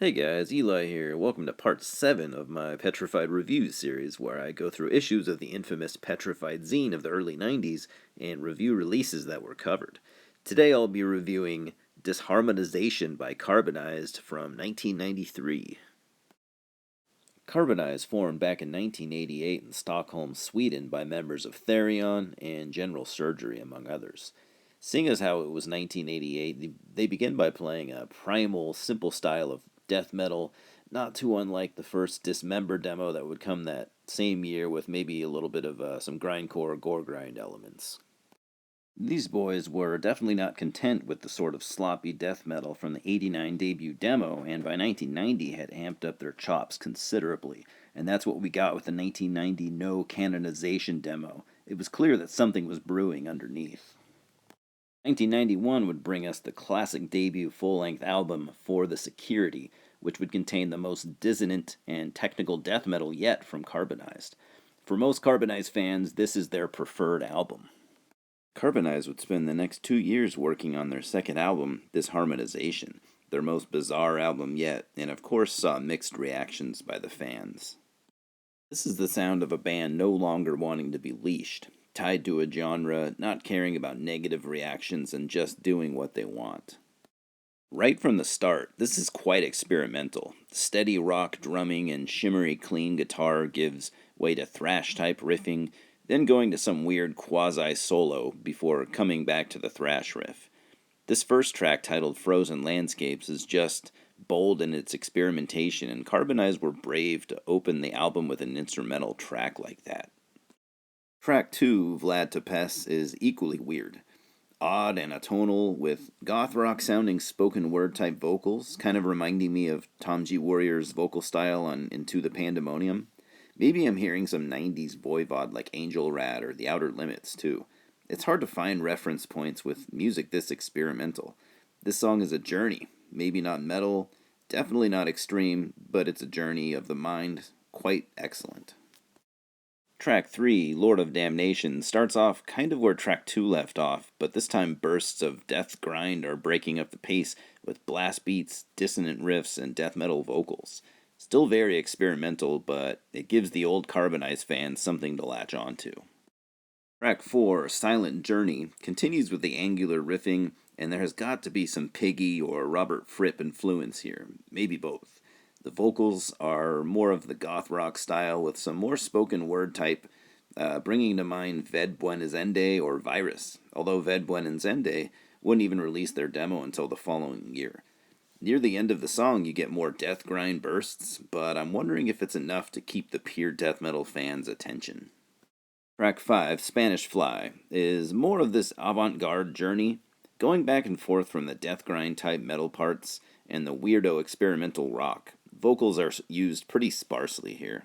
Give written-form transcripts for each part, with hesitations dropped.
Hey guys, Eli here. Welcome to part 7 of my Petrified Reviews series, where I go through issues of the infamous Petrified Zine of the early 90s and review releases that were covered. Today I'll be reviewing Disharmonization by Carbonized from 1993. Carbonized formed back in 1988 in Stockholm, Sweden by members of Therion and General Surgery, among others. Seeing as how it was 1988, they begin by playing a primal, simple style of death metal, not too unlike the first Dismember demo that would come that same year with maybe a little bit of some grindcore gore grind elements. These boys were definitely not content with the sort of sloppy death metal from the '89 debut demo, and by 1990 had amped up their chops considerably, and that's what we got with the 1990 No Canonization demo. It was clear that something was brewing underneath. 1991 would bring us the classic debut full-length album For the Security, which would contain the most dissonant and technical death metal yet from Carbonized. For most Carbonized fans, this is their preferred album. Carbonized would spend the next 2 years working on their second album, Disharmonization, their most bizarre album yet, and of course saw mixed reactions by the fans. This is the sound of a band no longer wanting to be leashed, tied to a genre, not caring about negative reactions, and just doing what they want. Right from the start, this is quite experimental. Steady rock drumming and shimmery clean guitar gives way to thrash-type riffing, then going to some weird quasi-solo before coming back to the thrash riff. This first track, titled Frozen Landscapes, is just bold in its experimentation, and Carbonized were brave to open the album with an instrumental track like that. Track 2, Vlad Tepes, is equally weird. Odd and atonal, with goth rock sounding spoken word type vocals, kind of reminding me of Tom G. Warrior's vocal style on Into the Pandemonium. Maybe I'm hearing some 90s voivod like Angel Rat or The Outer Limits, too. It's hard to find reference points with music this experimental. This song is a journey, maybe not metal, definitely not extreme, but it's a journey of the mind, quite excellent. Track 3, Lord of Damnation, starts off kind of where track 2 left off, but this time bursts of death grind are breaking up the pace with blast beats, dissonant riffs, and death metal vocals. Still very experimental, but it gives the old Carbonized fans something to latch onto. Track 4, Silent Journey, continues with the angular riffing, and there has got to be some Piggy or Robert Fripp influence here, maybe both. The vocals are more of the goth rock style with some more spoken word type, bringing to mind Ved Buenazende or Virus, although Ved Buenazende wouldn't even release their demo until the following year. Near the end of the song, you get more death grind bursts, but I'm wondering if it's enough to keep the pure death metal fans' attention. Track 5, Spanish Fly, is more of this avant-garde journey, going back and forth from the death grind type metal parts and the weirdo experimental rock. Vocals are used pretty sparsely here.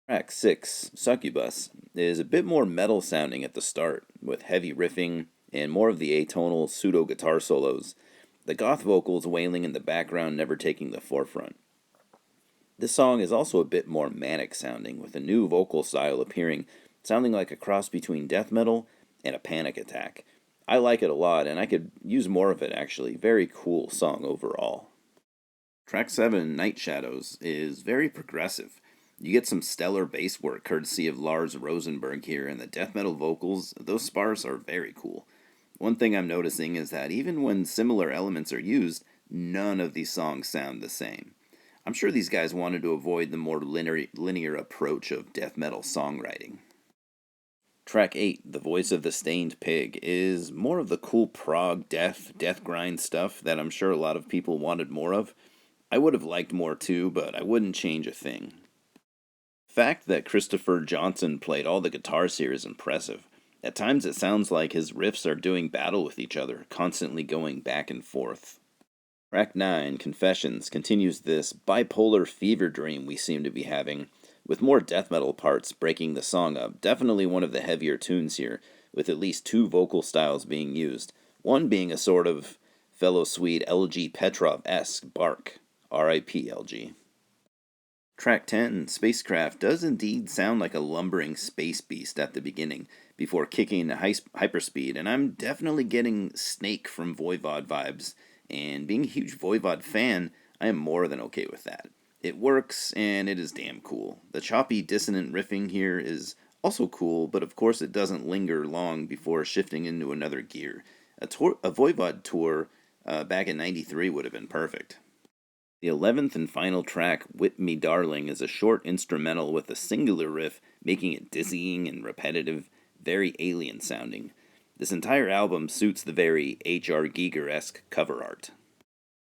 Track 6, Succubus, is a bit more metal sounding at the start, with heavy riffing and more of the atonal pseudo-guitar solos, the goth vocals wailing in the background never taking the forefront. This song is also a bit more manic sounding, with a new vocal style appearing, sounding like a cross between death metal and a panic attack. I like it a lot, and I could use more of it actually. Very cool song overall. Track 7, Night Shadows, is very progressive. You get some stellar bass work courtesy of Lars Rosenberg here, and the death metal vocals, those sparse are very cool. One thing I'm noticing is that even when similar elements are used, none of these songs sound the same. I'm sure these guys wanted to avoid the more linear approach of death metal songwriting. Track 8, The Voice of the Stained Pig, is more of the cool prog death grind stuff that I'm sure a lot of people wanted more of. I would have liked more too, but I wouldn't change a thing. The fact that Christopher Johnson played all the guitars here is impressive. At times it sounds like his riffs are doing battle with each other, constantly going back and forth. Track 9, Confessions, continues this bipolar fever dream we seem to be having, with more death metal parts breaking the song up. Definitely one of the heavier tunes here, with at least 2 vocal styles being used, one being a sort of fellow Swede LG Petrov-esque bark. R.I.P. LG. Track 10, Spacecraft, does indeed sound like a lumbering space beast at the beginning, before kicking into hyperspeed, and I'm definitely getting Snake from Voivod vibes, and being a huge Voivod fan, I am more than okay with that. It works, and it is damn cool. The choppy, dissonant riffing here is also cool, but of course it doesn't linger long before shifting into another gear. A Voivod tour back in '93 would have been perfect. The 11th and final track, Whip Me Darling, is a short instrumental with a singular riff, making it dizzying and repetitive, very alien sounding. This entire album suits the very H.R. Giger-esque cover art.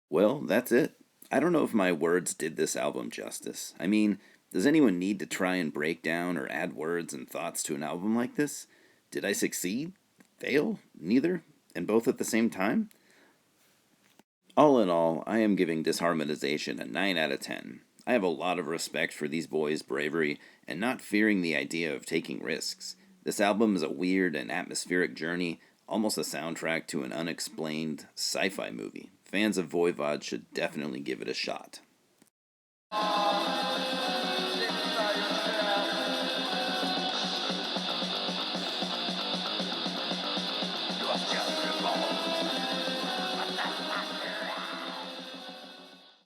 Well, that's it. I don't know if my words did this album justice. I mean, does anyone need to try and break down or add words and thoughts to an album like this? Did I succeed? Fail? Neither? And both at the same time? All in all, I am giving Disharmonization a 9 out of 10. I have a lot of respect for these boys' bravery and not fearing the idea of taking risks. This album is a weird and atmospheric journey, almost a soundtrack to an unexplained sci-fi movie. Fans of Voivod should definitely give it a shot.